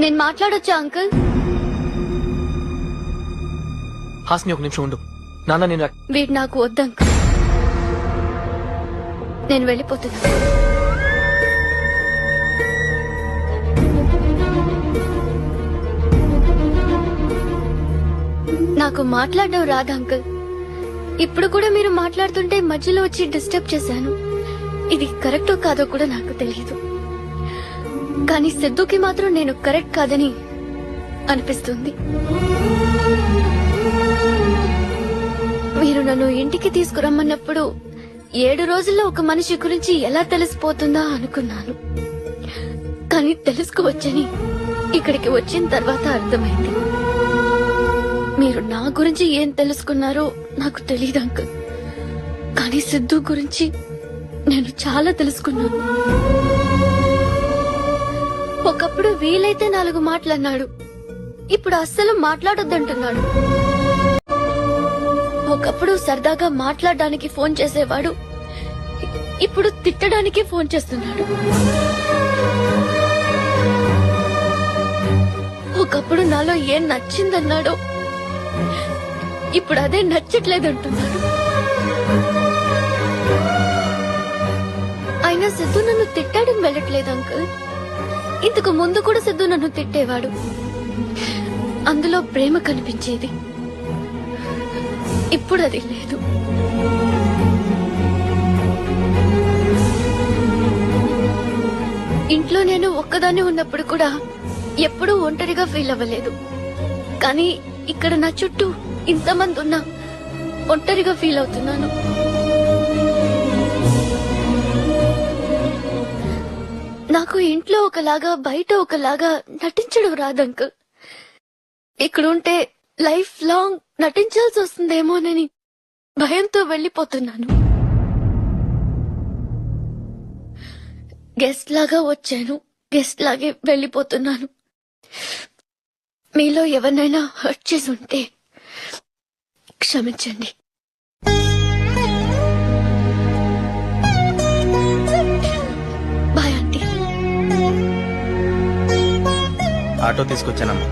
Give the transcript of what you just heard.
నేను మాట్లాడొచ్చా అంకుల్? హాస్ని, ఒక నిమిషం ఉండు. నాన్న నేను వీడు నాకు వద్దు అంకుల్. నేను వెళ్ళిపోతున్నా. నాకు మాట్లాడడం రాదు అంకుల్. ఇప్పుడు కూడా మీరు మాట్లాడుతుంటే మధ్యలో వచ్చి డిస్టర్బ్ చేశాను. ఇది కరెక్టో కాదో కూడా నాకు తెలియదు. కానీ సిద్ధుకి మాత్రం నేను కరెక్ట్ కాదని అనిపిస్తుంది. మీరు నన్ను ఇంటికి తీసుకురమ్మన్నప్పుడు 7 రోజుల్లో ఒక మనిషి గురించి ఎలా తెలిసిపోతుందా అనుకున్నాను. కానీ తెలుసుకోవచ్చని ఇక్కడికి వచ్చిన తర్వాత అర్థమైంది. మీరు నా గురించి ఏం తెలుసుకున్నారో నాకు తెలియదు అంకుల్. కానీ సిద్ధు గురించి నేను చాలా తెలుసుకున్నాను. ఒకప్పుడు వీలైతే 4 మాటలన్నాడు. ఇప్పుడు అస్సలు మాట్లాడొద్దంటున్నాడు. ఒకప్పుడు సరదాగా మాట్లాడడానికి ఫోన్ చేసేవాడు. ఇప్పుడు తిట్టడానికి ఫోన్ చేస్తున్నాడు. ఒకప్పుడు నాలో ఏం నచ్చిందన్నాడో ఇప్పుడు అదే నచ్చట్లేదంటున్నాడు. అయినా సిద్ధు నన్ను తిట్టాడని వెళ్ళట్లేదు అంకుల్. ఇంతకు ముందు కూడా సిద్ధు నన్ను తిట్టేవాడు. అందులో ప్రేమ కనిపించేది. ఇప్పుడు అది లేదు. ఇంట్లో నేను ఒక్కదాన్ని ఉన్నప్పుడు కూడా ఎప్పుడూ ఒంటరిగా ఫీల్ అవ్వలేదు. కానీ ఇక్కడ నా చుట్టూ ఇంతమంది ఉన్నా ఒంటరిగా ఫీల్ అవుతున్నాను. నాకు ఇంట్లో ఒకలాగా బయట ఒకలాగా నటించడం రాదు అంకుల్. ఇక్కడుంటే లైఫ్ లాంగ్ నటించాల్సి వస్తుందేమోనని భయంతో వెళ్లిపోతున్నాను. గెస్ట్ లాగా వచ్చాను, గెస్ట్ లాగే వెళ్లిపోతున్నాను. మీలో ఎవరినైనా హర్ట్ చేసి ఉంటే క్షమించండి. Bye aunty. ఆటో తీసుకొచ్చానమ్మా.